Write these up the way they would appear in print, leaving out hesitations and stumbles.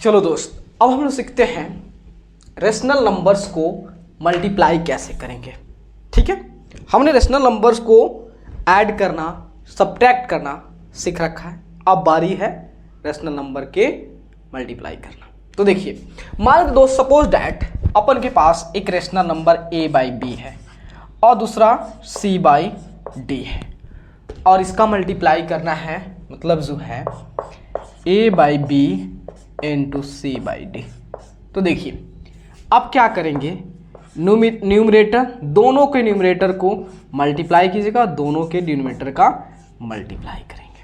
चलो दोस्त, अब हम लोग सीखते हैं रेशनल नंबर्स को मल्टीप्लाई कैसे करेंगे। ठीक है, हमने रेशनल नंबर्स को ऐड करना, सब्ट्रैक्ट करना सीख रखा है। अब बारी है रेशनल नंबर के मल्टीप्लाई करना। तो देखिए, मान लो दोस्त, सपोज डैट अपन के पास एक रेशनल नंबर a/b है और दूसरा c/d है और इसका मल्टीप्लाई करना है, मतलब जो है a/b इंटू c/d। तो देखिए, अब क्या करेंगे, न्यूमरेटर, दोनों के न्यूमरेटर को मल्टीप्लाई कीजिएगा, दोनों के डिनोमिनेटर का मल्टीप्लाई करेंगे।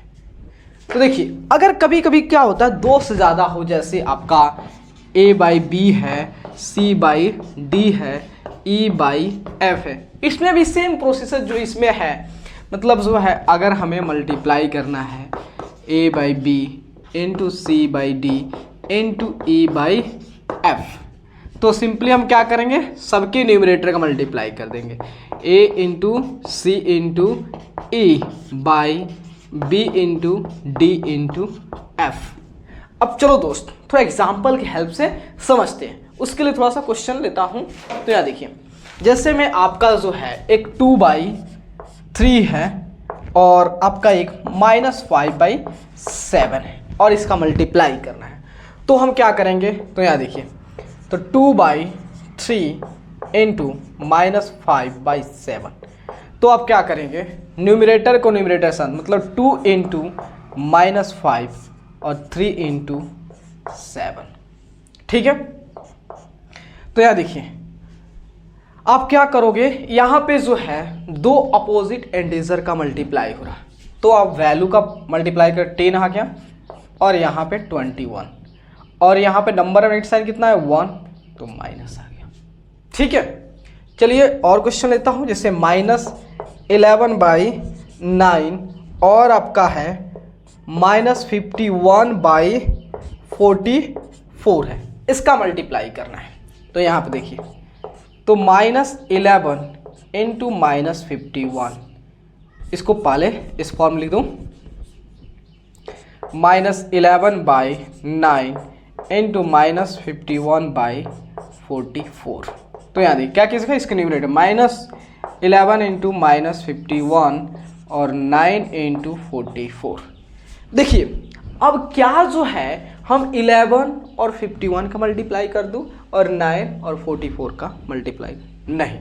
तो देखिए, अगर कभी कभी क्या होता है, दो से ज़्यादा हो, जैसे आपका a/b है, c/d है, e/f है, इसमें भी सेम प्रोसेसर जो इसमें है, मतलब जो है अगर हमें मल्टीप्लाई करना है a/b into c/d into e/f, तो सिंपली हम क्या करेंगे, सबके न्यूमरेटर का मल्टीप्लाई कर देंगे, a into c into e by b into d into f. अब चलो दोस्त, थोड़ा एग्जाम्पल की हेल्प से समझते हैं। उसके लिए थोड़ा सा क्वेश्चन लेता हूँ। तो यहाँ देखिए, जैसे में आपका जो है एक 2/3 है और आपका एक -5/7 है और इसका मल्टीप्लाई करना है, तो हम क्या करेंगे, तो यहाँ देखिए, तो 2/3 इंटू -5/7, तो आप क्या करेंगे, न्यूमरेटर को न्यूमरेटर सन, मतलब 2 इंटू -5 और 3 इंटू 7। ठीक है, तो यहाँ देखिए, आप क्या करोगे, यहाँ पे जो है दो अपोजिट इंटीजर का मल्टीप्लाई हो रहा है, तो आप वैल्यू का मल्टीप्लाई कर 10 आ गया और यहाँ पे 21 और यहाँ पे नंबर ऑफ साइन कितना है 1, तो माइनस आ गया। ठीक है, चलिए और क्वेश्चन लेता हूँ, जैसे -11/9 और आपका है -51/44 है, इसका मल्टीप्लाई करना है। तो यहाँ पे देखिए, तो -11 इंटू -51, इसको पहले इस फॉर्म लिख दूँ, -11/9 इंटू -51/44। तो यहाँ देखिए क्या किसका, इसका न्यूमरेटर -11 इंटू -51 और 9 इंटू 44। देखिए, अब क्या जो है, हम 11 और 51 का मल्टीप्लाई कर दूं और 9 और 44 का मल्टीप्लाई नहीं,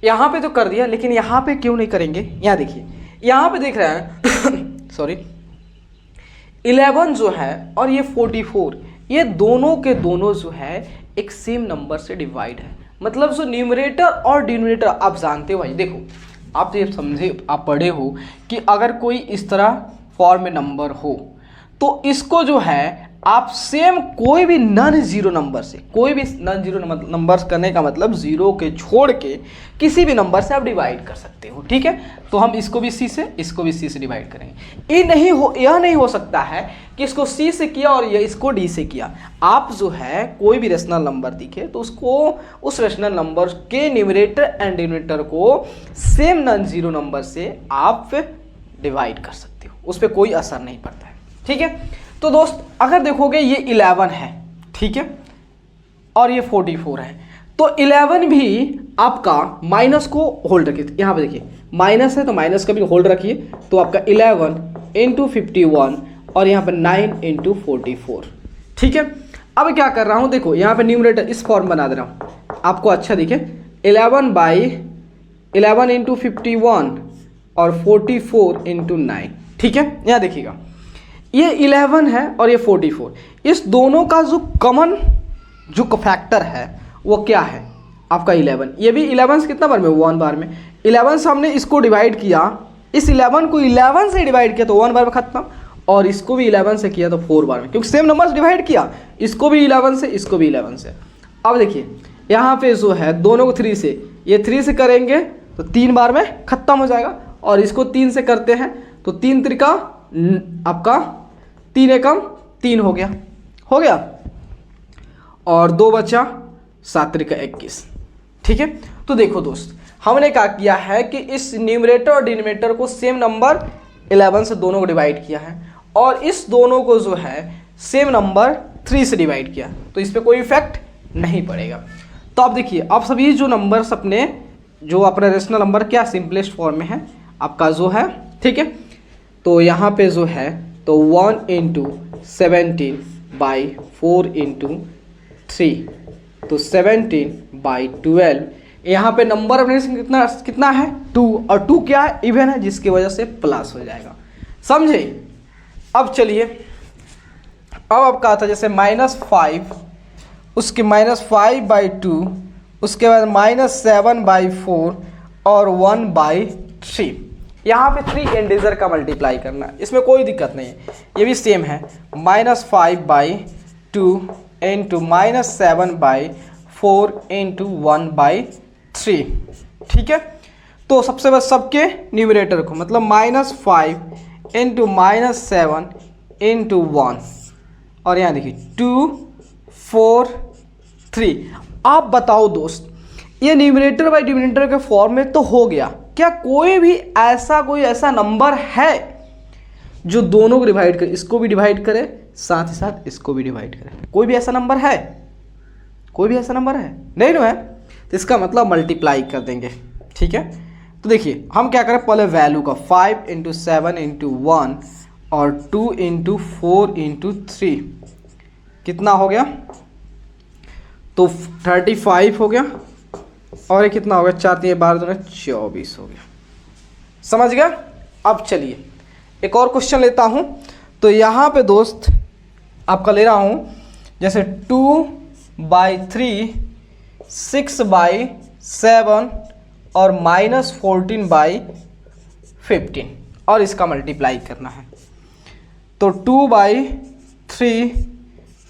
यहाँ पे तो कर दिया, लेकिन यहाँ पे क्यों नहीं करेंगे। यहाँ देखिए, यहाँ पे देख रहे हैं सॉरी, 11 जो है और ये 44, ये दोनों के दोनों जो है एक सेम नंबर से डिवाइड है, मतलब जो न्यूमरेटर और डिनोमिनेटर आप जानते हो भाई। देखो, आप तो ये समझे, आप पढ़े हो कि अगर कोई इस तरह फॉर्म में नंबर हो तो इसको जो है आप सेम कोई भी नॉन जीरो नंबर से, कोई भी नॉन जीरो नंबर्स करने का मतलब जीरो के छोड़ के किसी भी नंबर से आप डिवाइड कर सकते हो। ठीक है, तो हम इसको भी सी से, इसको भी सी से डिवाइड करेंगे। यह नहीं हो सकता है कि इसको सी से किया और ये इसको डी से किया। आप जो है कोई भी रेशनल नंबर दिखे तो उसको, उस रेशनल नंबर के न्यूमरेटर एंड डिनोमिनेटर को सेम नॉन जीरो नंबर से आप डिवाइड कर सकते हो, उस पर कोई असर नहीं पड़ता है। ठीक है, तो दोस्त अगर देखोगे ये 11 है, ठीक है, और ये 44 है, तो 11 भी आपका माइनस को होल्ड रखिए। यहाँ पे देखिए माइनस है तो माइनस का भी होल्ड रखिए, तो आपका 11 इंटू 51 और यहाँ पे 9 इंटू 44। ठीक है, अब क्या कर रहा हूँ, देखो यहाँ पे न्यूमरेटर इस फॉर्म बना दे रहा हूँ, आपको अच्छा दिखे, 11/11 इंटू 51 और 44 इंटू 9। ठीक है, यहाँ देखिएगा, ये 11 है और ये 44, इस दोनों का जो कॉमन जो फैक्टर है वो क्या है, आपका 11। ये भी 11 से कितना बार में, 1 बार में। 11 से हमने इसको डिवाइड किया, इस 11 को 11 से डिवाइड किया तो 1 बार में खत्म, और इसको भी 11 से किया तो 4 बार में, क्योंकि सेम नंबर से डिवाइड किया, इसको भी 11 से, इसको भी 11 से। अब देखिए यहाँ पे जो है दोनों को 3 से, ये 3 से करेंगे तो 3 बार में खत्म हो जाएगा, और इसको 3 से करते हैं तो 3 त्रिका आपका 3 एकम 3 हो गया, और 2 बचा, 7 त्रिका 21। ठीक है, तो देखो दोस्त, हमने क्या किया है कि इस न्यूमरेटर और डिनोमिनेटर को सेम नंबर 11 से दोनों को डिवाइड किया है, और इस दोनों को जो है सेम नंबर 3 से डिवाइड किया तो इस पर कोई इफेक्ट नहीं पड़ेगा। तो अब देखिए, अब सभी जो नंबर्स अपने जो अपना रेशनल नंबर क्या सिंपलेस्ट फॉर्म में है आपका जो है, ठीक है। तो यहाँ पे जो है तो 1 इंटू 17/4 इंटू 3, तो 17/12। यहाँ पे नंबर ऑफ कितना कितना है 2, और 2 क्या है इवन है, जिसकी वजह से प्लस हो जाएगा, समझे। अब चलिए, अब आपका था जैसे -5, उसके -5/2, उसके बाद -7/4 और 1/3। यहाँ पे 3 इंटीजर का मल्टीप्लाई करना, इसमें कोई दिक्कत नहीं है, ये भी सेम है। -5/2 इंटू -7/4 इंटू 1/3, ठीक है। तो सबसे बस सबके न्यूमरेटर को मतलब -5 इंटू -7 इंटू 1, और यहाँ देखिए 2 4 3। आप बताओ दोस्त, ये न्यूमरेटर बाई डिनोमिनेटर के फॉर्म में तो हो गया, क्या कोई ऐसा नंबर है जो दोनों को डिवाइड करे, इसको भी डिवाइड करे साथ ही साथ इसको भी डिवाइड करे? कोई भी ऐसा नंबर है? कोई भी ऐसा नंबर है? नहीं ना है, तो इसका मतलब मल्टीप्लाई कर देंगे, ठीक है। तो देखिए हम क्या करें, पहले वैल्यू का 5 इंटू 7 इंटू 1 और 2 इंटू 4 इंटू 3 कितना हो गया, तो 35 हो गया, और ये कितना हो गया 4 3 12 2 24 हो गया, समझ गया। अब चलिए एक और क्वेश्चन लेता हूँ। तो यहाँ पे दोस्त आपका ले रहा हूँ जैसे 2/3, 6/7 और -14/15, और इसका मल्टीप्लाई करना है। तो 2/3,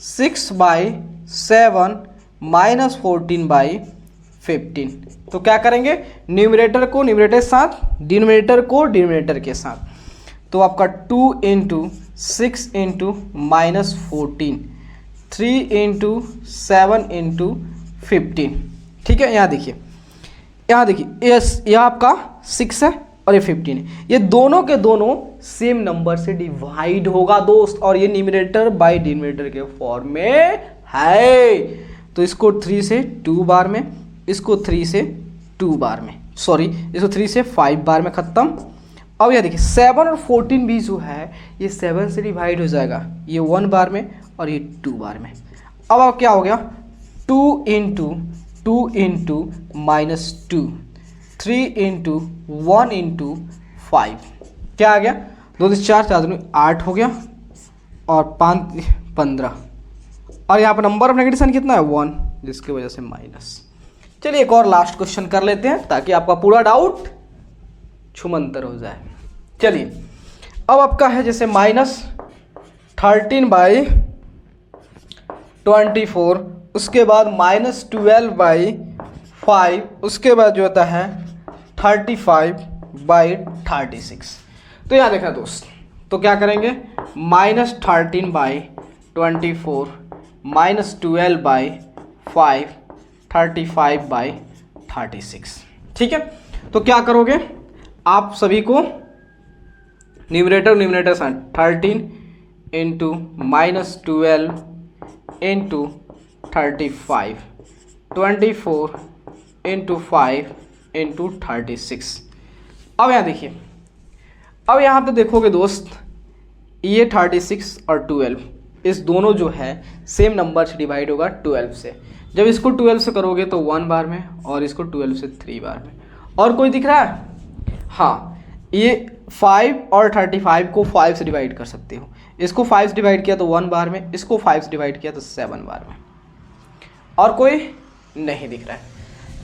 6/7 -14/15, तो क्या करेंगे, न्यूमरेटर को न्यूमरेटर के साथ, डिनोमिनेटर को डिनोमिनेटर के साथ। तो आपका 2 इंटू 6 इंटू -14, 3 इंटू 7 इंटू 15, ठीक है। यहाँ देखिए यह आपका 6 है और ये 15 है, ये दोनों के दोनों सेम नंबर से डिवाइड होगा दोस्त, और ये न्यूमरेटर बाय डिनोमिनेटर के फॉर्म में है। तो इसको 3 से 2 बार में, इसको 3 से 2 बार में, सॉरी इसको 3 से 5 बार में ख़त्म। अब यह देखिए 7 और 14 भी जो है ये 7 से डिवाइड हो जाएगा, ये 1 बार में और ये 2 बार में। अब क्या हो गया, 2 इंटू -2, 3 इंटू 1 इंटू 5, क्या आ गया, 2 4 4 8 हो गया, और 5 15, और यहाँ पर नंबर ऑफ नेगेटिव साइन कितना है 1, जिसकी वजह से माइनस। चलिए एक और लास्ट क्वेश्चन कर लेते हैं ताकि आपका पूरा डाउट छुमंतर हो जाए। चलिए अब आपका है जैसे -13/24, उसके बाद -12/5, उसके बाद जो होता है 35/36। तो यहाँ देखना दोस्त, तो क्या करेंगे, -13/24 -12/5 35/36, ठीक है। तो क्या करोगे आप सभी को, numerator sign 13 into -12 into 35, 24 into 5 into 36। अब यहाँ देखिए, अब यहाँ पे देखोगे दोस्त, ये 36 और 12 इस दोनों जो है सेम नंबर से डिवाइड होगा 12 से। जब इसको 12 से करोगे तो 1 बार में, और इसको 12 से 3 बार में। और कोई दिख रहा है? हाँ, ये 5 और 35 को 5 से डिवाइड कर सकते हो। इसको 5 से डिवाइड किया तो 1 बार में, इसको 5 से डिवाइड किया तो 7 बार में। और कोई नहीं दिख रहा है,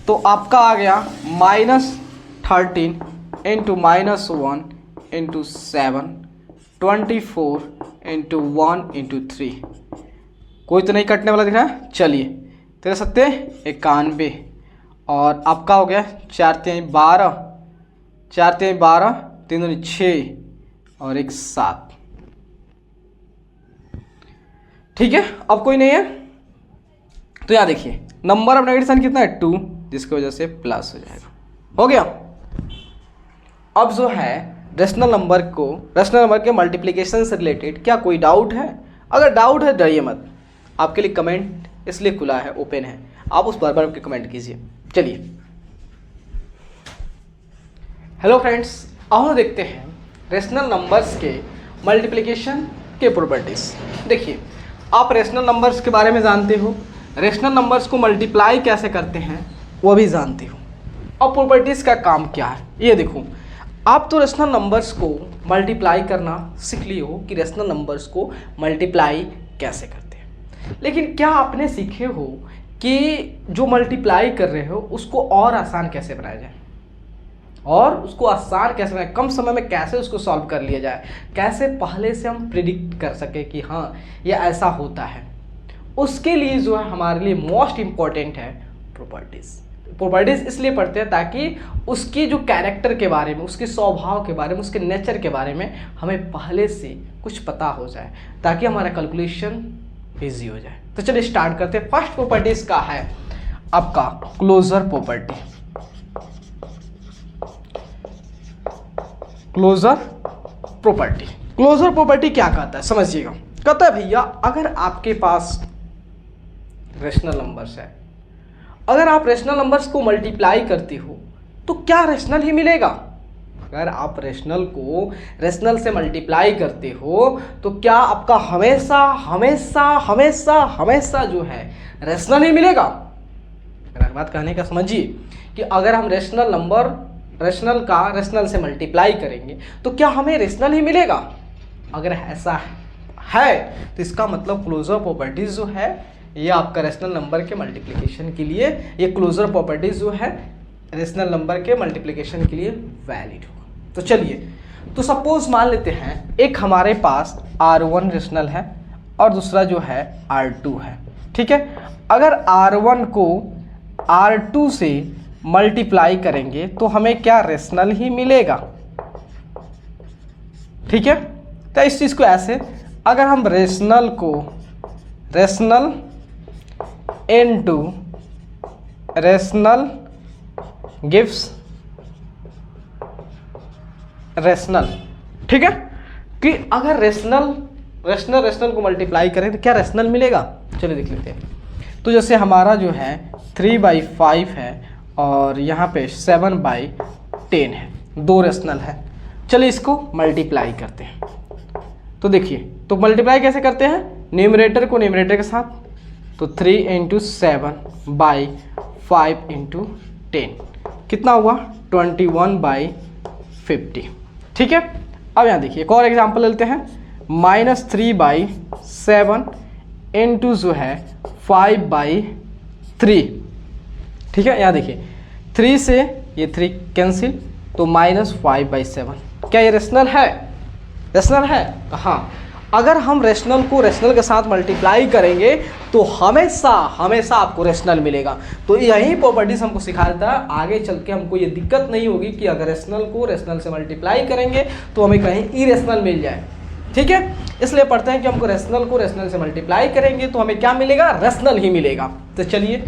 तो आपका आ गया -13 इंटू -1 इंटू 7, 24 इंटू 1 इंटू 3। कोई तो नहीं कटने वाला दिख रहा है। चलिए 9391, और आपका हो गया 4 3 12, 4 3 12, 3 2 6 और 1 7, ठीक है। अब कोई नहीं है, तो यहाँ देखिए नंबर ऑफ नेगेटिव साइन कितना है 2, जिसकी वजह से प्लस हो जाएगा, हो गया। अब जो है रेशनल नंबर के मल्टीप्लिकेशन से रिलेटेड क्या कोई डाउट है? अगर डाउट है डरिए मत, आपके लिए कमेंट इसलिए खुला है, ओपन है, आप उस बार के कमेंट कीजिए। चलिए हेलो फ्रेंड्स, आओ देखते हैं रेशनल नंबर्स के मल्टीप्लिकेशन के प्रॉपर्टीज। देखिए, आप रेशनल नंबर्स के बारे में जानते हो, रेशनल नंबर्स को मल्टीप्लाई कैसे करते हैं वो भी जानते हो, और प्रॉपर्टीज का काम क्या है ये देखो। आप तो रेशनल नंबर्स को मल्टीप्लाई करना सीख लिए हो कि रेशनल नंबर्स को मल्टीप्लाई कैसे करते हैं, लेकिन क्या आपने सीखे हो कि जो मल्टीप्लाई कर रहे हो उसको और आसान कैसे बनाया जाए, और उसको आसान कैसे बनाए, कम समय में कैसे उसको सॉल्व कर लिया जाए, कैसे पहले से हम प्रिडिक्ट कर सके कि हाँ ये ऐसा होता है। उसके लिए जो है हमारे लिए मोस्ट इम्पॉर्टेंट है प्रॉपर्टीज़। प्रॉपर्टीज़ इसलिए पढ़ते हैं ताकि उसकी जो कैरेक्टर के बारे में, उसके स्वभाव के बारे में, उसके नेचर के बारे में हमें पहले से कुछ पता हो जाए, ताकि हमारा कैलकुलेशन ईजी हो जाए। तो चलिए स्टार्ट करते हैं। फर्स्ट प्रॉपर्टीज का है आपका closure property. Closure property, closure property क्या कहता है समझिएगा। कहता है भैया, अगर आपके पास रेशनल नंबर्स है, अगर आप रेशनल नंबर्स को मल्टीप्लाई करते हो तो क्या रेशनल ही मिलेगा। अगर आप रेशनल को रेशनल से मल्टीप्लाई करते हो तो क्या आपका हमेशा हमेशा हमेशा हमेशा जो है रेशनल ही मिलेगा। मेरा बात कहने का समझिए कि अगर हम रेशनल नंबर रेशनल का रेशनल से मल्टीप्लाई करेंगे तो क्या हमें रेशनल ही मिलेगा। अगर ऐसा है तो इसका मतलब क्लोजर प्रॉपर्टीज जो है ये आपका रेशनल नंबर के मल्टीप्लिकेशन के लिए, ये क्लोजर प्रॉपर्टीज जो है रेशनल नंबर के मल्टीप्लिकेशन के लिए वैलिड होगा। तो चलिए, तो सपोज मान लेते हैं एक हमारे पास R1 रेशनल है और दूसरा जो है R2 है, ठीक है। अगर R1 को R2 से मल्टीप्लाई करेंगे तो हमें क्या रेशनल ही मिलेगा, ठीक है। तो इस चीज़ को ऐसे, अगर हम रेशनल को rational into rational gives rational, ठीक है, कि अगर रेशनल को मल्टीप्लाई करें तो क्या रेशनल मिलेगा। चलिए देख लेते हैं। तो जैसे हमारा जो है 3/5 है और यहाँ पे 7/10 है, दो रेशनल है। चलिए इसको मल्टीप्लाई करते हैं। तो देखिए, तो मल्टीप्लाई कैसे करते हैं, न्यूमरेटर को न्यूमरेटर के साथ, तो 3 × 7/5 × 10 कितना हुआ 21/50, ठीक है। अब यहाँ देखिए एक और एग्जांपल लेते हैं, -3/7 × जो है 5/3, ठीक है। यहाँ देखिए 3 से ये 3 कैंसिल, तो -5/7। क्या ये रेशनल है, रेशनल है। हाँ, अगर हम रेशनल को रेशनल के साथ मल्टीप्लाई करेंगे तो हमेशा हमेशा आपको रेशनल मिलेगा। तो यही प्रॉपर्टीज हमको सिखा देता है, आगे चल के हमको ये दिक्कत नहीं होगी कि अगर रेशनल को रेशनल से मल्टीप्लाई करेंगे तो हमें कहीं इरेशनल मिल जाए, ठीक है। इसलिए पढ़ते हैं कि हमको रेशनल को रेशनल से मल्टीप्लाई करेंगे तो हमें क्या मिलेगा, रेशनल ही मिलेगा। तो चलिए,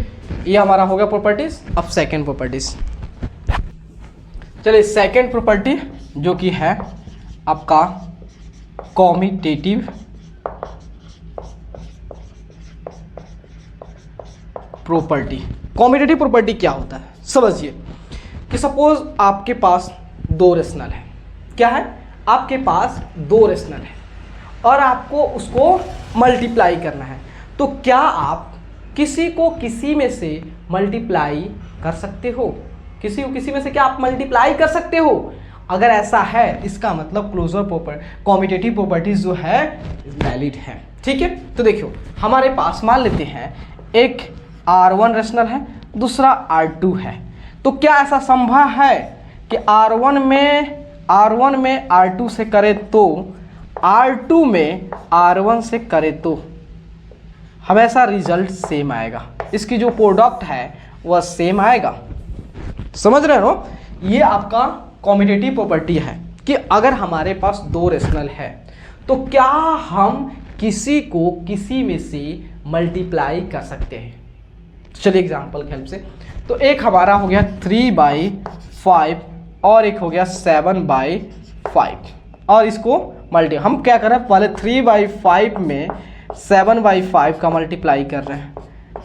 ये हमारा हो गया प्रॉपर्टीज। अब सेकेंड प्रॉपर्टीज, चलिए सेकेंड प्रॉपर्टी जो कि है आपका कॉम्यूटेटिव प्रॉपर्टी। कॉम्यूटेटिव प्रॉपर्टी क्या होता है समझिए, कि सपोज आपके पास दो रेशनल है, क्या है, आपके पास दो रेशनल है और आपको उसको मल्टीप्लाई करना है। तो क्या आप किसी को किसी में से मल्टीप्लाई कर सकते हो, किसी को किसी में से क्या आप मल्टीप्लाई कर सकते हो। अगर ऐसा है इसका मतलब क्लोजर प्रॉपर्टी कॉम्यूटेटिव प्रॉपर्टीज जो है वैलिड है, ठीक है। तो देखियो, हमारे पास मान लेते हैं एक R1 रेशनल है, दूसरा R2 है। तो क्या ऐसा संभव है कि R1 में R2 से करे तो R2 में R1 से करे तो हमेशा रिजल्ट सेम आएगा, इसकी जो प्रोडक्ट है वह सेम आएगा। समझ रहे हो, ये आपका कॉम्यूटेटिव प्रॉपर्टी है कि अगर हमारे पास दो रेशनल है तो क्या हम किसी को किसी में से मल्टीप्लाई कर सकते हैं। चलिए एग्जांपल की हेल्प से, तो एक हमारा हो गया 3/5 और एक हो गया 7/5 और इसको हम क्या करें, पहले 3/5 में 7/5 का मल्टीप्लाई कर रहे हैं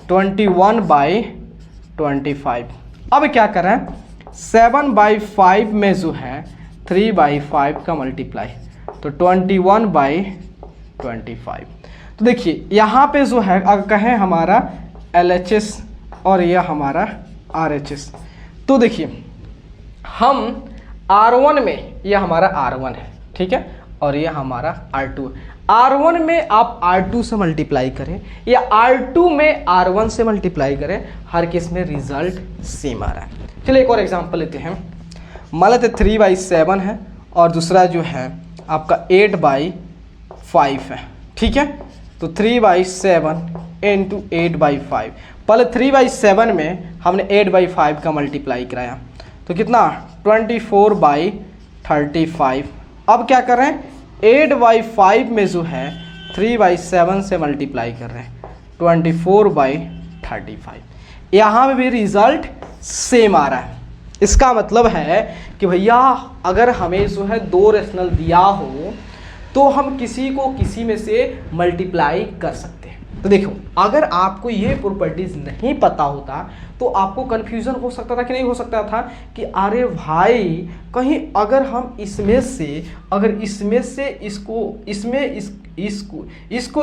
21/25। अब क्या कर रहे हैं 7/5 में जो है 3/5 का मल्टीप्लाई, तो 21/25। तो देखिए यहाँ पे जो है अगर कहें हमारा LHS और यह हमारा RHS, तो देखिए हम R1 में, यह हमारा R1 है, ठीक है, और यह हमारा R2। R1 में आप R2 से मल्टीप्लाई करें या R2 में R1 से मल्टीप्लाई करें, हर केस में रिजल्ट सेम आ रहा है। चलिए एक और एग्जांपल लेते हैं। मान लेते 3/7 है और दूसरा जो है आपका 8/5 है, ठीक है। तो 3/7 इंटू 8/5, पहले 3/7 में हमने 8/5 का मल्टीप्लाई कराया तो कितना 24/35। अब क्या कर रहे हैं 8/5 में जो है 3/7 से मल्टीप्लाई कर रहे हैं 24/35। यहाँ पे भी रिजल्ट सेम आ रहा है। इसका मतलब है कि भैया अगर हमें जो है 2 रेशनल दिया हो तो हम किसी को किसी में से मल्टीप्लाई कर सकते हैं। तो देखो अगर आपको ये प्रॉपर्टीज नहीं पता होता तो आपको कन्फ्यूज़न हो सकता था कि नहीं हो सकता था कि अरे भाई कहीं अगर हम इसमें से इसको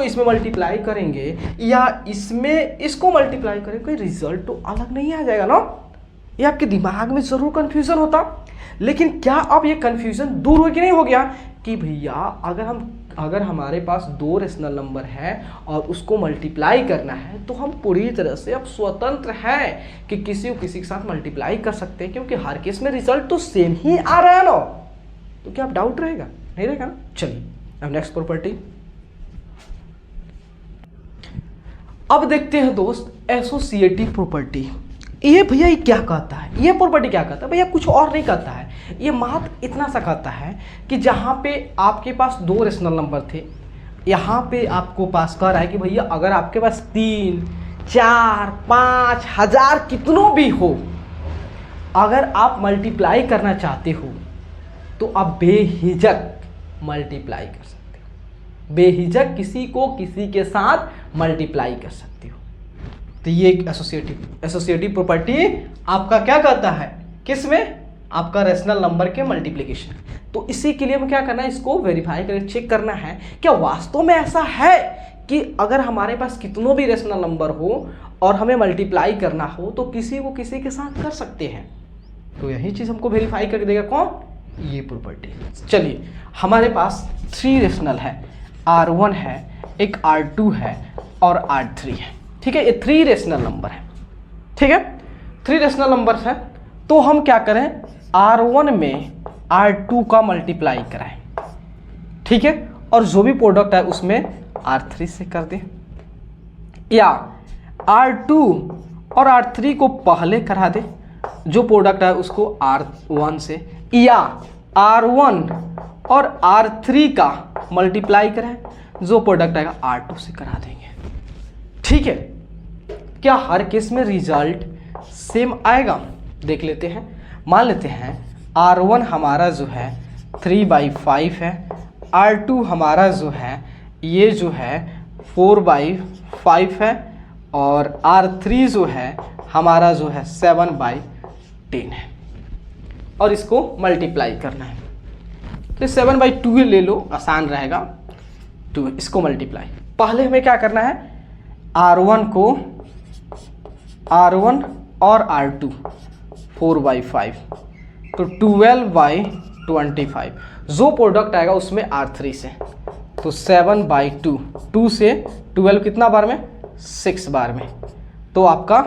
इसमें मल्टीप्लाई करेंगे या इसमें इसको मल्टीप्लाई करेंगे, कोई रिजल्ट तो अलग नहीं आ जाएगा ना। ये आपके दिमाग में ज़रूर कन्फ्यूज़न होता, लेकिन क्या अब ये कन्फ्यूज़न दूर हो कि नहीं हो गया कि भैया अगर हमारे पास 2 रेशनल नंबर है और उसको मल्टीप्लाई करना है तो हम पूरी तरह से अब स्वतंत्र हैं कि किसी को किसी के साथ मल्टीप्लाई कर सकते हैं, क्योंकि हर केस में रिजल्ट तो सेम ही आ रहा है ना। तो क्या अब डाउट रहेगा? नहीं रहेगा ना। चलिए अब नेक्स्ट प्रॉपर्टी अब देखते हैं दोस्त, एसोसिएटिव प्रॉपर्टी। ये भैया ये क्या कहता है, ये प्रॉपर्टी क्या कहता है भैया, कुछ और नहीं कहता है, ये मात्र इतना सा कहता है कि जहाँ पे आपके पास 2 रेशनल नंबर थे, यहाँ पे आपको पास कह रहा है कि भैया अगर आपके पास 3, 4, 5 हजार कितनों भी हो, अगर आप मल्टीप्लाई करना चाहते हो तो आप बेहिचक मल्टीप्लाई कर सकते हो, बेहिचक किसी को किसी के साथ मल्टीप्लाई कर सकते हो। तो ये एक एसोसिएटिव प्रॉपर्टी आपका क्या कहता है, किस में, आपका रेशनल नंबर के मल्टीप्लिकेशन। तो इसी के लिए हमें क्या करना है, इसको वेरीफाई करके चेक करना है क्या वास्तव में ऐसा है कि अगर हमारे पास कितनों भी रेशनल नंबर हो और हमें मल्टीप्लाई करना हो तो किसी को किसी के साथ कर सकते हैं। तो यही चीज़ हमको वेरीफाई करके देगा कौन, ये प्रॉपर्टी। चलिए हमारे पास 3 रेशनल है, R1 है, एक R2 है और R3 है, ठीक है। ये 3 रेशनल नंबर है, ठीक है, 3 रेशनल नंबर है। तो हम क्या करें, R1 में R2 का मल्टीप्लाई कराएं, ठीक है, और जो भी प्रोडक्ट है उसमें R3 से कर दें, या R2 और R3 को पहले करा दे, जो प्रोडक्ट है उसको R1 से, या R1 और R3 का मल्टीप्लाई कराएं, जो प्रोडक्ट आएगा R2 से करा देंगे, ठीक है। क्या हर केस में रिजल्ट सेम आएगा, देख लेते हैं। मान लेते हैं R1 हमारा जो है 3/5 है, R2 हमारा जो है ये जो है 4/5 है और R3 जो है हमारा जो है 7/10 है, और इसको मल्टीप्लाई करना है। तो 7/2 ले लो, आसान रहेगा, 2 इसको मल्टीप्लाई। पहले हमें क्या करना है, R1 और R2 4/5, तो 12/25, जो प्रोडक्ट आएगा उसमें R3 से, तो 7/2, 2 से 12 कितना बार में, 6 बार में, तो आपका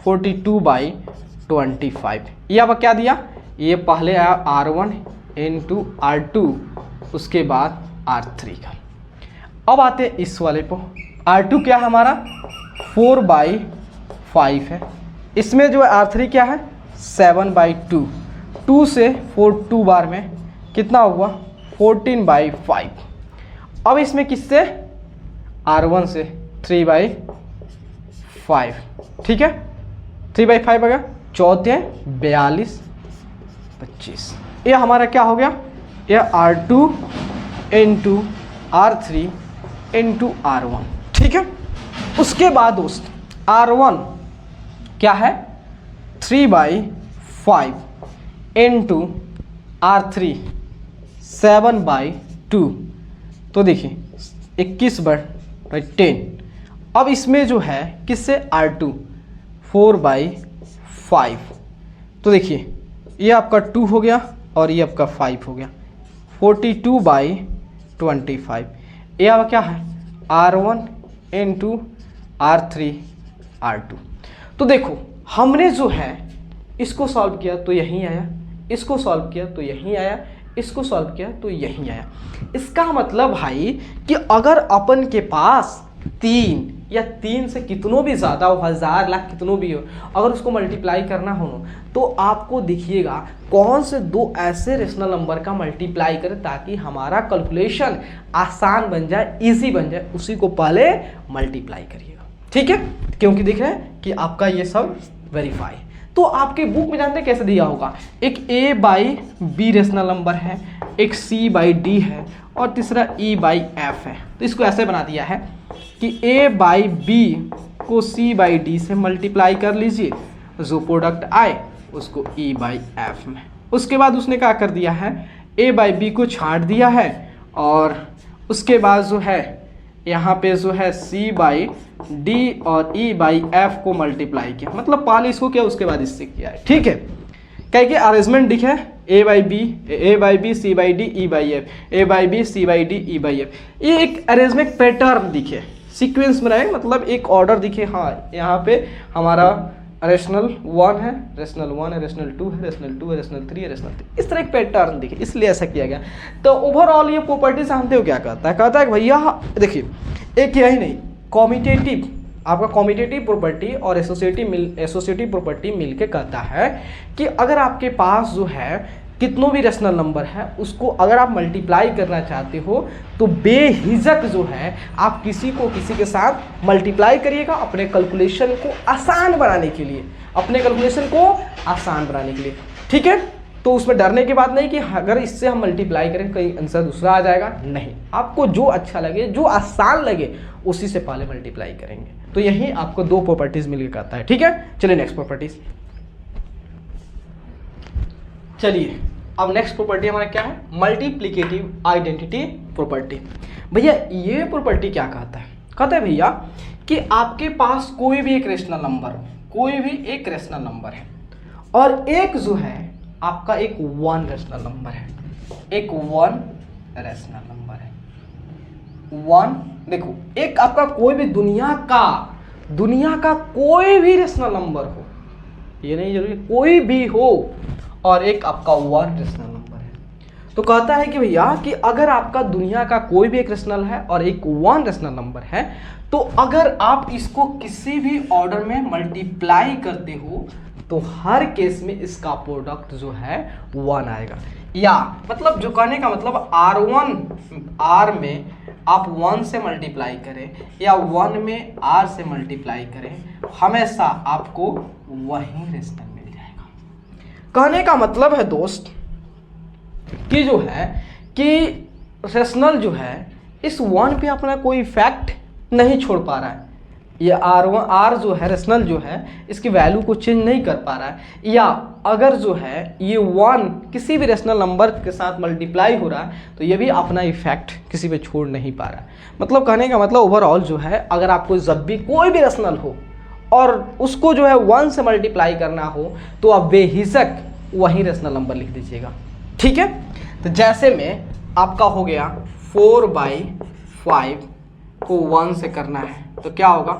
42/25। ये आपका क्या दिया, ये पहले आया R1 इंटू R2, उसके बाद R3 का। अब आते हैं इस वाले को, R2 क्या हमारा 4/5 है, इसमें जो है R3 क्या है 7/2, 2 से 4 2 बार में कितना हुआ 14/5। अब इसमें किससे, R1 से 3/5, ठीक है, 3/5 आ गया, 14 42 25। ये हमारा क्या हो गया, ये R2 into R3 into R1, ठीक है। उसके बाद दोस्त R1 क्या है 3/5 इंटू R3 7/2, तो देखिए 21/10। अब इसमें जो है किससे R2 4/5, तो देखिए ये आपका 2 हो गया और ये आपका 5 हो गया 42/25। ये अब क्या है R1 इंटू R3 R2। तो देखो हमने जो है इसको सॉल्व किया तो यहीं आया, इसको सॉल्व किया तो यहीं आया, इसको सॉल्व किया तो यहीं आया। इसका मतलब भाई कि अगर अपन के पास 3 या 3 से कितनों भी ज़्यादा हो, 1000 लाख कितनों भी हो, अगर उसको मल्टीप्लाई करना हो तो आपको दिखिएगा कौन से दो ऐसे रेशनल नंबर का मल्टीप्लाई करें ताकि हमारा कैलकुलेशन आसान बन जाए, इजी बन जाए, उसी को पहले मल्टीप्लाई करिएगा। ठीक है, क्योंकि दिख रहा है कि आपका ये सब वेरीफाई। तो आपके बुक में जानते हैं कैसे दिया होगा, एक A/B रेशनल नंबर है, एक C/D है और तीसरा E/F है। तो इसको ऐसे बना दिया है कि A/B को C/D से मल्टीप्लाई कर लीजिए, जो प्रोडक्ट आए उसको E/F में। उसके बाद उसने क्या कर दिया है, A/B को छाट दिया है और उसके बाद जो है यहाँ पे जो है C/D और E/F को मल्टीप्लाई किया, मतलब पहले इसको किया उसके बाद इससे किया है। ठीक है, क्या कि अरेंजमेंट दिखे A/B C/D E/F, A/B C/D E/F, ये एक अरेंजमेंट पैटर्न दिखे, सीक्वेंस में रहे, मतलब एक ऑर्डर दिखे। हाँ, यहाँ पे हमारा रेशनल 1 है, रेशनल 1 है, रेशनल 2 है, रेशनल 2 है, रेशनल 3 है, रेशनल 3, इस तरह एक पैटर्न दिखे, इसलिए ऐसा किया गया। तो ओवरऑल ये प्रॉपर्टी जानते हो क्या कहता है, कहता है कि भैया देखिए एक यही नहीं, कॉम्यूटेटिव, आपका कॉम्यूटेटिव प्रॉपर्टी और एसोसिएटिव प्रॉपर्टी मिलके कहता है कि अगर आपके पास जो है कितनों भी रेशनल नंबर है उसको अगर आप मल्टीप्लाई करना चाहते हो तो बेहिचक जो है आप किसी को किसी के साथ मल्टीप्लाई करिएगा अपने कैलकुलेशन को आसान बनाने के लिए, अपने कैलकुलेशन को आसान बनाने के लिए। ठीक है, तो उसमें डरने की बात नहीं कि अगर इससे हम मल्टीप्लाई करें कहीं आंसर दूसरा आ जाएगा, नहीं, आपको जो अच्छा लगे, जो आसान लगे उसी से पहले मल्टीप्लाई करेंगे। तो यही आपको दो प्रॉपर्टीज मिलकर कहता है। ठीक है, चलिए नेक्स्ट प्रॉपर्टीज, चलिए अब नेक्स्ट प्रॉपर्टी हमारा क्या है, मल्टीप्लिकेटिव आइडेंटिटी प्रॉपर्टी। भैया ये प्रॉपर्टी क्या कहता है, कहता है भैया कि आपके पास कोई भी एक रेशनल नंबर हो, कोई भी एक रेशनल नंबर है और एक जो है आपका एक 1 रेशनल नंबर है, एक 1 रेशनल नंबर है 1। देखो एक आपका कोई भी दुनिया का कोई भी रेशनल नंबर हो, ये नहीं जरूरी कोई भी हो, और एक आपका 1 रेशनल नंबर है। तो कहता है कि भैया कि अगर आपका दुनिया का कोई भी एक रेशनल है और एक 1 रेशनल नंबर है तो अगर आप इसको किसी भी ऑर्डर में मल्टीप्लाई करते हो तो हर केस में इसका प्रोडक्ट जो है 1 आएगा। या मतलब जो कहने का मतलब R में आप 1 से मल्टीप्लाई करें या 1 में R से मल्टीप्लाई करें, हमेशा आपको वही रेशनल मिल जाएगा। कहने का मतलब है दोस्त कि जो है कि रेशनल जो है इस 1 पे अपना कोई इफेक्ट नहीं छोड़ पा रहा है, ये R जो है रेशनल जो है इसकी वैल्यू को चेंज नहीं कर पा रहा है, या अगर जो है ये 1 किसी भी रेशनल नंबर के साथ मल्टीप्लाई हो रहा है तो ये भी अपना इफेक्ट किसी पे छोड़ नहीं पा रहा है। मतलब कहने का मतलब ओवरऑल जो है अगर आपको जब भी कोई भी रेशनल हो और उसको जो है 1 से मल्टीप्लाई करना हो तो आप बेहिचक वही रेशनल नंबर लिख दीजिएगा। ठीक है, तो जैसे में आपका हो गया 4/5 को 1 से करना है तो क्या होगा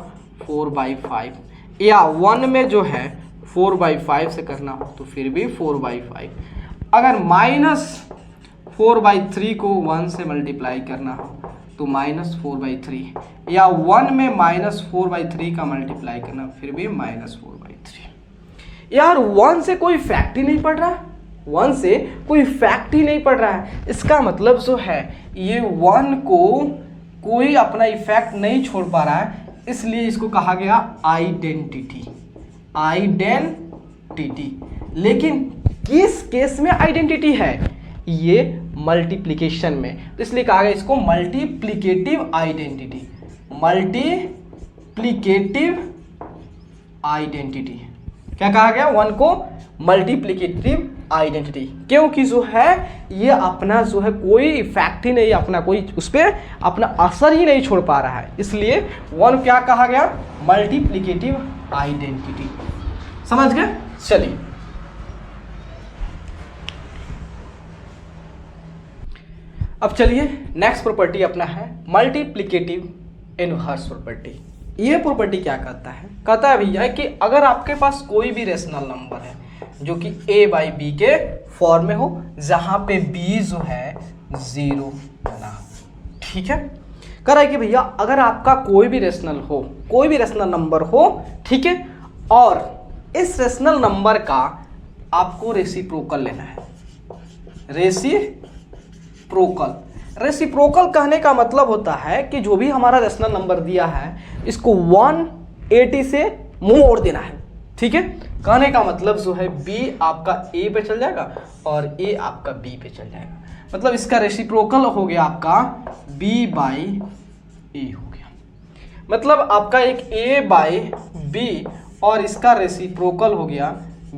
4/5, या 1 में जो है 4/5 से करना हो तो फिर भी 4/5। अगर -4/3 को 1 से मल्टीप्लाई करना हो तो -4/3, या 1 में -4/3 का मल्टीप्लाई करना फिर भी -4/3। यार 1 से कोई फैक्ट ही नहीं पड़ रहा, 1 से कोई फैक्ट ही नहीं पड़ रहा है। इसका मतलब जो है ये 1 को कोई अपना इफेक्ट नहीं छोड़ पा रहा है, इसलिए इसको कहा गया आइडेंटिटी। लेकिन किस केस में आइडेंटिटी है, ये मल्टीप्लिकेशन में, तो इसलिए कहा गया इसको मल्टीप्लिकेटिव आइडेंटिटी। Multiplicative identity. क्या कहा गया? 1 को मल्टीप्लिकेटिव आइडेंटिटी, क्योंकि जो है ये अपना जो है कोई इफेक्ट ही नहीं, अपना कोई उस पर अपना असर ही नहीं छोड़ पा रहा है, इसलिए 1 क्या कहा गया? Multiplicative identity. समझ गए? चलिए अब चलिए नेक्स्ट प्रॉपर्टी अपना है मल्टीप्लिकेटिव इनवर्स प्रॉपर्टी। ये प्रॉपर्टी क्या कहता है? कहता है भैया कि अगर आपके पास कोई भी रेशनल नंबर है जो कि a/b के फॉर्म में हो, जहां पे b जो है 0 ना, ठीक है। कह रहा है कि भैया अगर आपका कोई भी रेशनल हो, कोई भी रेशनल नंबर हो, ठीक है, और इस रेशनल नंबर का आपको रेसिप्रोकल लेना है। रेसिप्रोकल कहने का मतलब होता है कि जो भी हमारा रेशनल नंबर दिया है इसको 180 से मोड़ देना है, ठीक है। कहने का मतलब जो है b आपका a पे चल जाएगा और a आपका b पे चल जाएगा, मतलब इसका रेसिप्रोकल हो गया आपका b/a हो गया, मतलब आपका एक a/b और इसका रेसिप्रोकल हो गया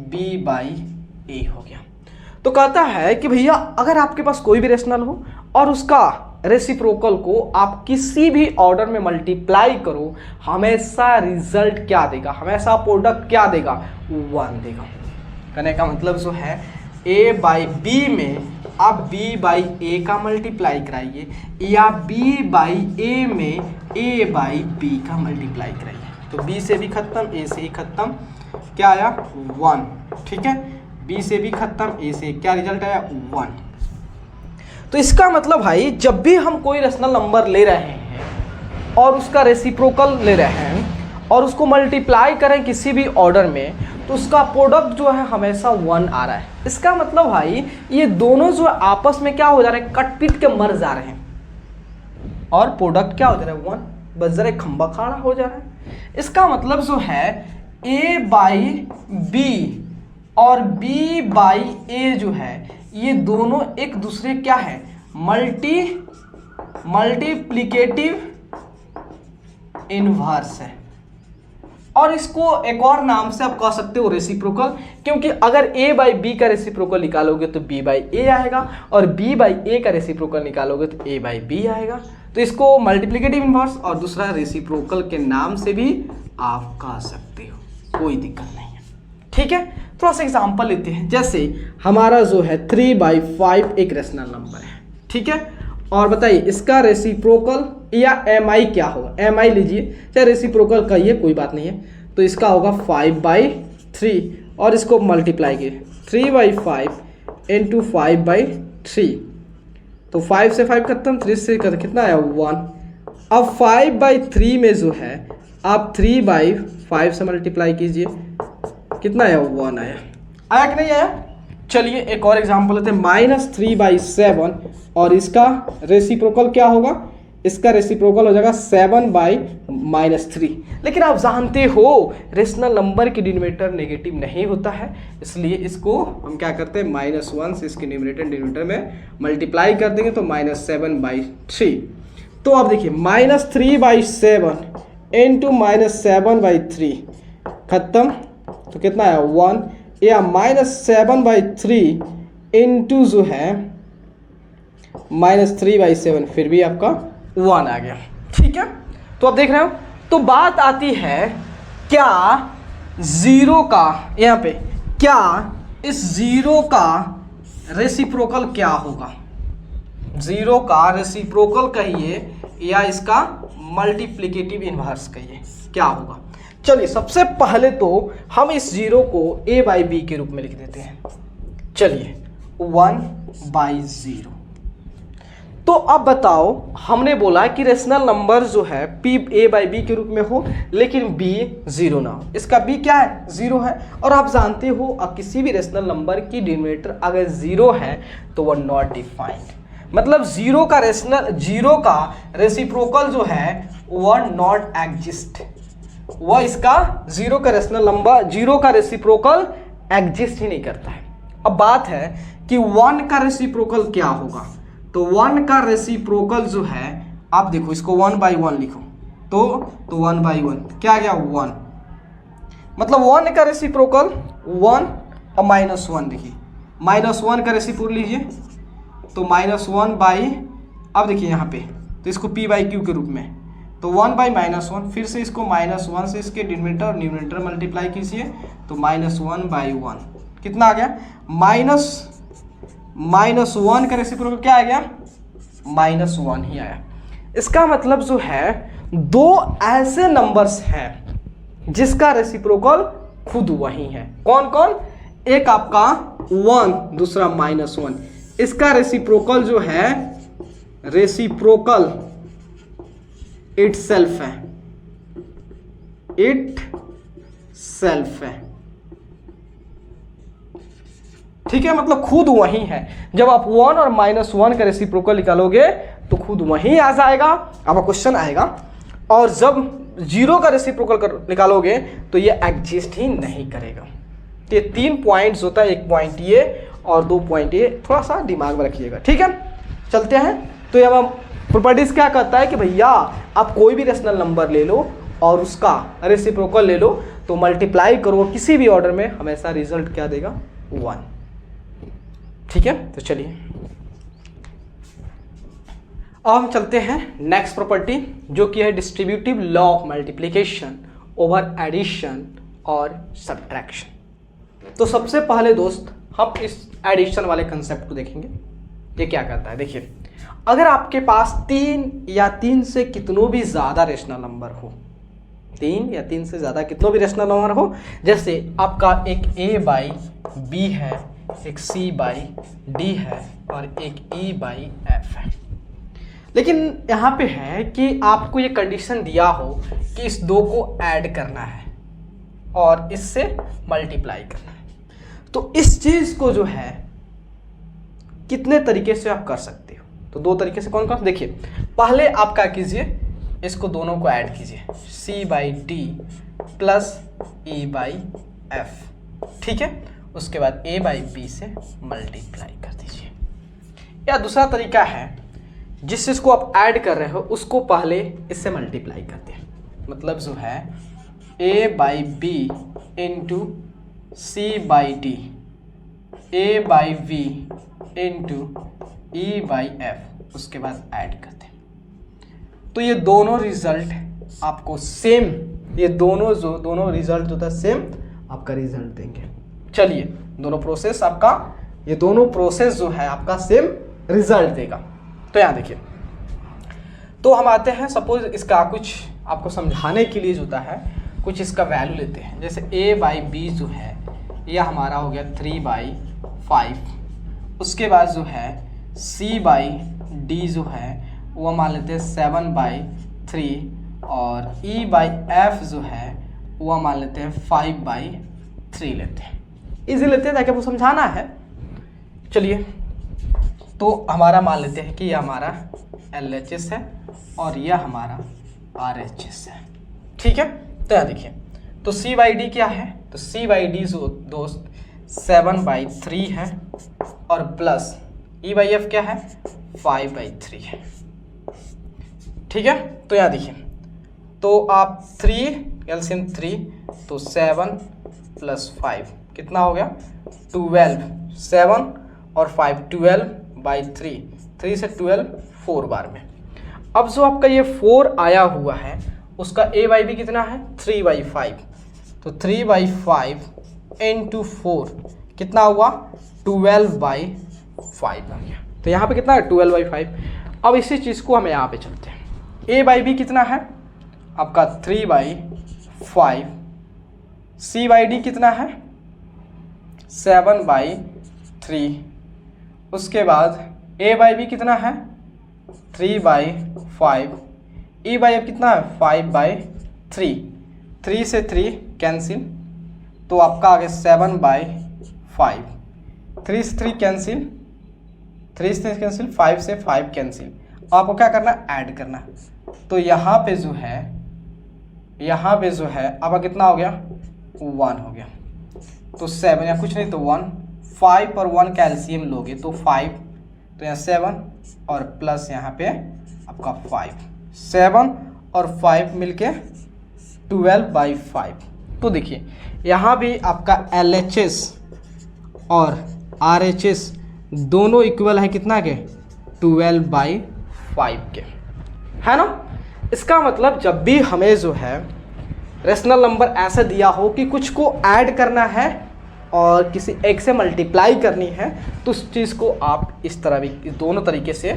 b/a हो गया। तो कहता है कि भैया अगर आपके पास कोई भी रेशनल हो और उसका रेसिप्रोकल को आप किसी भी ऑर्डर में मल्टीप्लाई करो, हमेशा रिजल्ट क्या देगा? हमेशा प्रोडक्ट क्या देगा? 1 देगा। कहने का मतलब जो है a/b में आप b/a का मल्टीप्लाई कराइए या b/a में a/b का मल्टीप्लाई कराइए। तो b से भी खत्म, a से ही खत्म, क्या आया? 1, ठीक है। b से भी खत्म, a से क्या रिजल्ट आया? 1। तो इसका मतलब भाई जब भी हम कोई रेशनल नंबर ले रहे हैं और उसका रेसिप्रोकल ले रहे हैं और उसको मल्टीप्लाई करें किसी भी ऑर्डर में, तो उसका प्रोडक्ट जो है हमेशा 1 आ रहा है। इसका मतलब भाई ये दोनों जो आपस में क्या हो जा रहे हैं? कट पीट के मर जा रहे हैं और प्रोडक्ट क्या हो जा रहा है? 1, बस जरा खंबा खाड़ा हो जा रहा है। इसका मतलब जो है a/b और b/a जो है ये दोनों एक दूसरे क्या है? मल्टीप्लिकेटिव इनवर्स है, और इसको एक और नाम से आप कह सकते हो रेसिप्रोकल, क्योंकि अगर a/b का रेसिप्रोकल निकालोगे तो b/a आएगा और b/a का रेसिप्रोकल निकालोगे तो a/b आएगा। तो इसको मल्टीप्लिकेटिव इनवर्स और दूसरा रेसिप्रोकल के नाम से भी आप कह सकते हो, कोई दिक्कत नहीं है, ठीक है। थोड़ा सा एग्जांपल लेते हैं, जैसे हमारा जो है 3/5 एक रेशनल नंबर है, ठीक है, और बताइए इसका रेसिप्रोकल या mi क्या होगा? mi लीजिए, चाहे रेसिप्रोकल कहिए, कोई बात नहीं है। तो इसका होगा 5/3 और इसको मल्टीप्लाई किए 3/5 इंटू 5/3, तो 5 से 5 खत्म, 3 से कितना आया? 1। अब 5/3 में जो है आप 3/5 से मल्टीप्लाई कीजिए, कितना आया? 1 आया। आया कि नहीं आया? चलिए एक और एग्जांपल लेते हैं, -3/7 और इसका रेसिप्रोकल क्या होगा? इसका रेसिप्रोकल हो जाएगा 7/-3। लेकिन आप जानते हो रेशनल नंबर की डिनोमिनेटर नेगेटिव नहीं होता है, इसलिए इसको हम क्या करते हैं? -1 से इसके न्यूमरेटर डिनोमिनेटर में मल्टीप्लाई कर देंगे तो -7/3। तो आप देखिए -3/7 इंटू -7/3 खत्म, तो कितना आया? 1, या -7/3 इंटू जो है -3/7, फिर भी आपका 1 आ गया, ठीक है। तो आप देख रहे हो, तो बात आती है क्या 0 का, यहाँ पे क्या इस 0 का रेसिप्रोकल क्या होगा? 0 का रेसिप्रोकल कहिए या इसका मल्टीप्लिकेटिव इनवर्स कहिए, क्या होगा? चलिए सबसे पहले तो हम इस 0 को a/b के रूप में लिख देते हैं। चलिए 1/0। तो अब बताओ, हमने बोला कि रेशनल नंबर जो है p a/b के रूप में हो लेकिन b 0 ना हो। इसका b क्या है? 0 है। और आप जानते हो किसी भी रेशनल नंबर की डिनोमिनेटर अगर 0 है तो वह नॉट डिफाइंड, मतलब 0 का रेसिप्रोकल जो है वह नॉट एग्जिस्ट, वह इसका 0 का रेशनल नंबर 0 का रेसिप्रोकल एग्जिस्ट ही नहीं करता है। अब बात है कि 1 का रेसिप्रोकल क्या होगा? तो 1 का रेसिप्रोकल जो है, आप देखो इसको 1/1 लिखो, तो 1/1 क्या आ गया 1, मतलब 1 का रेसिप्रोकल 1 और -1, देखिए -1 का रेसिप्रोकल लीजिए तो -1 बाई, अब देखिए यहाँ पे तो इसको p/q के रूप में, तो 1/-1, फिर से इसको -1 से इसके डिनोमिनेटर और न्यूमरेटर मल्टीप्लाई कीजिए तो -1/1 कितना आ गया, -1 का रेसिप्रोकल क्या आ गया, -1 ही आया। इसका मतलब जो है दो ऐसे नंबर्स हैं जिसका रेसिप्रोकल खुद वही है। कौन कौन, एक आपका 1, दूसरा -1, इसका रेसिप्रोकल जो है रेसिप्रोकल इट सेल्फ है, ठीक है, मतलब खुद वही है। जब आप 1 और -1 का रेसिप्रोकल निकालोगे तो खुद वही आ जाएगा, आपका क्वेश्चन आएगा। और जब 0 का रेसिप्रोकल निकालोगे तो ये एग्जिस्ट ही नहीं करेगा। तो ये 3 पॉइंट्स होता है, 1 पॉइंट ये और 2 पॉइंट ये, थोड़ा सा दिमाग में रखिएगा, ठीक है। चलते हैं, तो ये प्रॉपर्टीज क्या कहता है कि भैया आप कोई भी रेशनल नंबर ले लो और उसका रेसिप्रोकल ले लो तो मल्टीप्लाई करो किसी भी ऑर्डर में, हमेशा रिजल्ट क्या देगा 1, ठीक है। तो चलिए अब हम चलते हैं नेक्स्ट प्रॉपर्टी जो कि है distributive law of multiplication over addition और सब्ट्रैक्शन। तो सबसे पहले दोस्त हम इस एडिशन वाले कंसेप्ट को देखेंगे। ये क्या कहता है, देखिए अगर आपके पास 3 या 3 से कितनों भी ज़्यादा रेशनल नंबर हो, 3 या 3 से ज़्यादा कितनों भी रेशनल नंबर हो, जैसे आपका एक a/b है, एक c/d है और एक e/f है। लेकिन यहाँ पे है कि आपको ये कंडीशन दिया हो कि इस 2 को ऐड करना है और इससे मल्टीप्लाई करना है। तो इस चीज़ को जो है कितने तरीके से आप कर सकते हो, तो 2 तरीके से। कौन कौन, देखिए पहले आप क्या कीजिए, इसको दोनों को ऐड कीजिए, c/d प्लस e/f, ठीक है। उसके बाद a/b से मल्टीप्लाई कर दीजिए। या दूसरा तरीका है, जिस चीज़ को आप ऐड कर रहे हो उसको पहले इससे मल्टीप्लाई करते हैं, मतलब जो है a/b into c/d, a/v into e/f, उसके बाद ऐड करते हैं। तो ये दोनों रिजल्ट आपको सेम, ये दोनों रिजल्ट जो था सेम आपका रिजल्ट देंगे। चलिए दोनों प्रोसेस आपका, ये दोनों प्रोसेस जो है आपका सेम रिजल्ट देगा। तो यहाँ देखिए, तो हम आते हैं, सपोज इसका कुछ आपको समझाने के लिए जो होता है कुछ इसका वैल्यू लेते हैं। जैसे a/b जो है यह हमारा हो गया 3/5, उसके बाद जो है c/d जो है वो मान लेते हैं 7/3 और e/f जो है वो मान लेते हैं 5/3 लेते हैं, इजी लेते हैं ताकि आपको समझाना है। चलिए तो हमारा मान लेते हैं कि यह हमारा LHS है और यह हमारा RHS है, ठीक है। तो यहाँ देखिए, तो c/d क्या है, तो c/d जो दोस्त 7/3 है और प्लस e/f क्या है 5/3 है, ठीक है। तो यहाँ देखिए, तो आप 3 एलसीएम 3, तो 7 + 5 कितना हो गया 12, 7 और 5 12/3, 3 से 12 4 बार में। अब जो आपका ये 4 आया हुआ है उसका a/b कितना है 3/5, तो 3/5 × 4 कितना हुआ 12/5 आ गया। तो यहाँ पे कितना है 12/5। अब इसी चीज़ को हम यहाँ पे चलते हैं, a/b कितना है आपका 3/5, c/d कितना है 7/3, उसके बाद a/b कितना है 3/5, e/f कितना है 5/3, 3 से 3 कैंसिल, तो आपका आ गया 7/5, 3 से 3 कैंसिल, 3 से 3 कैंसिल, 5 से 5 कैंसिल। आपको क्या करना है ऐड करना है। तो यहाँ पे जो है आपका कितना हो गया 1 हो गया, तो 7 या कुछ नहीं तो 1, 5 और 1 का एलसीएम लोगे तो 5, तो यहाँ 7 और प्लस यहाँ पे आपका 5, 7 और 5 मिलके 12/5। तो देखिए यहाँ भी आपका LHS और RHS दोनों इक्वल है कितना के 12/5 के, है ना। इसका मतलब जब भी हमें जो है रेशनल नंबर ऐसा दिया हो कि कुछ को ऐड करना है और किसी एक से मल्टीप्लाई करनी है, तो उस चीज़ को आप इस तरह भी, इस दोनों तरीके से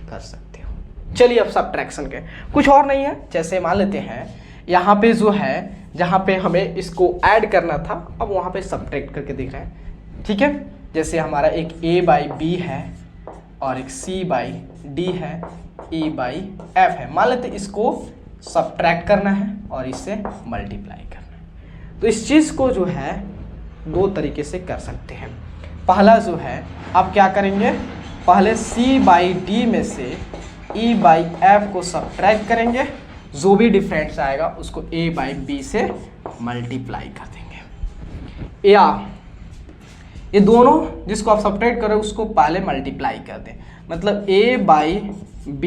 कर सकते हो। चलिए अब सब्ट्रैक्शन के कुछ और नहीं है। जैसे मान लेते हैं यहाँ पे जो है जहाँ पे हमें इसको ऐड करना था, अब वहाँ पे सब्ट्रैक्ट करके देख रहे हैं, ठीक है। जैसे हमारा एक A/B है और एक C/D है, E/F है। मान लेते इसको सब्ट्रैक्ट करना है और इससे मल्टीप्लाई करना है। तो इस चीज़ को जो है दो तरीके से कर सकते हैं। पहला जो है आप क्या करेंगे, पहले C/D में से E/F को सब्ट्रैक्ट करेंगे, जो भी डिफरेंस आएगा उसको A/B से मल्टीप्लाई कर देंगे, या ये दोनों जिसको आप सब्ट्रैक्ट करें उसको पहले मल्टीप्लाई कर दें। मतलब A/B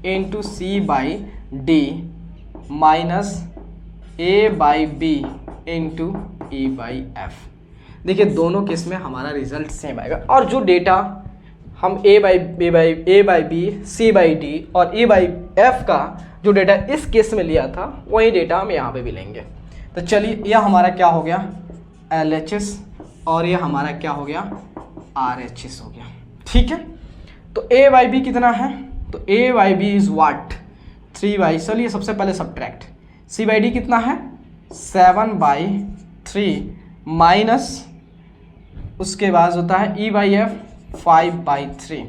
into C/D minus A/B into E/F। देखिए दोनों केस में हमारा रिजल्ट सेम आएगा, और जो डेटा हम A/B, C/D और E/F का जो डेटा इस केस में लिया था वही डेटा हम यहाँ पे भी लेंगे। तो चलिए यह हमारा क्या हो गया LHS और ये हमारा क्या हो गया RHS हो गया, ठीक है। तो A/B कितना है, तो A/B इज व्हाट 3/, चलिए सबसे पहले सब्ट्रैक्ट। C/D कितना है 7/3 माइनस उसके बाद होता है E/F 5/3।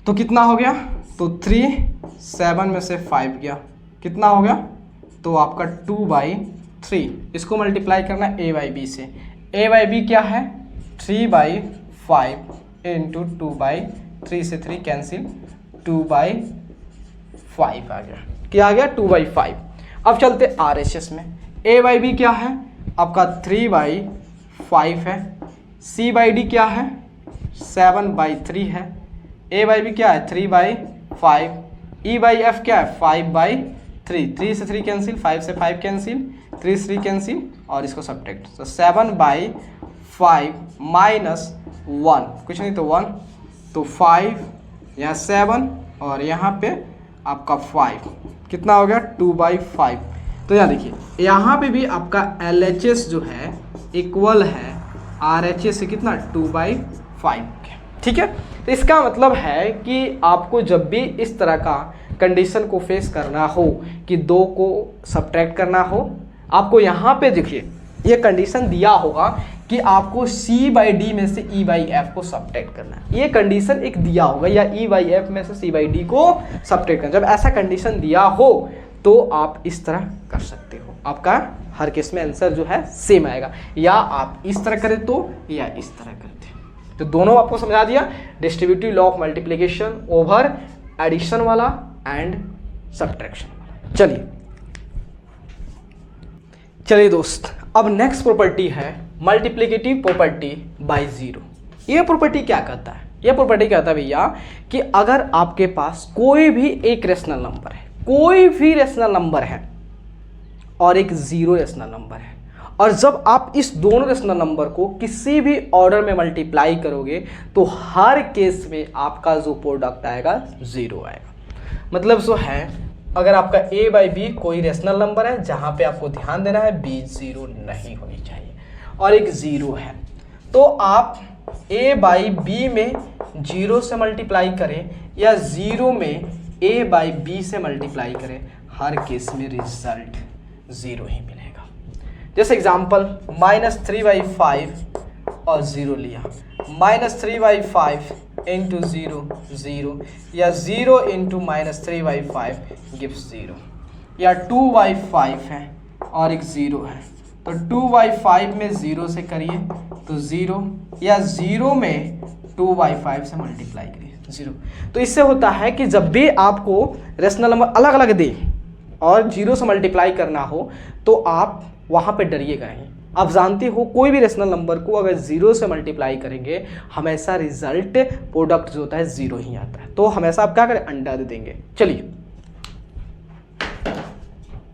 तो कितना हो गया, तो 3 7 में से 5 गया, कितना हो गया, तो आपका 2/3। इसको मल्टीप्लाई करना A/B से। A/B क्या है 3/5 इंटू 2/3 से 3 कैंसिल 2/5 आ गया, क्या आ गया 2/5। अब चलते RHS में। A/B क्या है आपका 3/5 है, C/D क्या है 7/3 है, A/B क्या है 3/5, E/F क्या है 5/3, 3 से 3 कैंसिल, 5 से 5 कैंसिल, 3 से 3 कैंसिल और इसको सब्ट्रैक्ट। तो 7/5 माइनस 1, कुछ नहीं तो 1, तो 5 यहाँ 7 और यहाँ पे आपका 5, कितना हो गया 2/5। तो यहाँ देखिए यहाँ पे भी आपका LHS जो है इक्वल है RHS से कितना 2/5, ठीक है। तो इसका मतलब है कि आपको जब भी इस तरह का कंडीशन को फेस करना हो कि दो को सब्ट्रैक्ट करना हो, आपको यहाँ पे देखिए ये कंडीशन दिया होगा कि आपको C/D में से E/F को सब्ट्रैक्ट करना है। ये कंडीशन एक दिया होगा, या E/F में से C/D को सब्ट्रैक्ट करना। जब ऐसा कंडीशन दिया हो तो आप इस तरह कर सकते हो, आपका हर केस में आंसर जो है सेम आएगा। या आप इस तरह करें तो, या इस तरह करते। तो दोनों आपको समझा दिया, distributive law of multiplication over addition वाला एंड सब्ट्रैक्शन वाला। चलिए दोस्त, अब नेक्स्ट प्रॉपर्टी है मल्टीप्लिकेटिव प्रॉपर्टी बाय जीरो। ये प्रॉपर्टी क्या कहता है, ये प्रॉपर्टी कहता है भैया कि अगर आपके पास कोई भी एक रेशनल नंबर है, कोई भी रेशनल नंबर है और एक जीरो रेशनल नंबर है, और जब आप इस दोनों रेशनल नंबर को किसी भी ऑर्डर में मल्टीप्लाई करोगे तो हर केस में आपका जो प्रोडक्ट आएगा जीरो आएगा। मतलब जो है अगर आपका A/B कोई रेशनल नंबर है जहां पे आपको ध्यान देना है B जीरो नहीं होनी चाहिए और एक जीरो है, तो आप A/B में जीरो से मल्टीप्लाई करें या जीरो में A/B से मल्टीप्लाई करें, हर केस में रिजल्ट जीरो ही मिलेगा। जैसे एग्जांपल -3/5 और जीरो लिया, -3/5 इंटू जीरो जीरो, या 0 इंटू -3/5 गिव्स 0, या 2/5 है और एक जीरो है, तो 2/5 में 0 से करिए तो 0, या 0 में 2/5 से मल्टीप्लाई करिए 0। तो इससे होता है कि जब भी आपको रेशनल नंबर अलग अलग दे और 0 से मल्टीप्लाई करना हो तो आप वहाँ पे डरिएगा नहीं। आप जानते हो कोई भी रेशनल नंबर को अगर 0 से मल्टीप्लाई करेंगे हमेशा रिजल्ट प्रोडक्ट जो होता है 0 ही आता है, तो हमेशा आप क्या करें अंडा दे देंगे। चलिए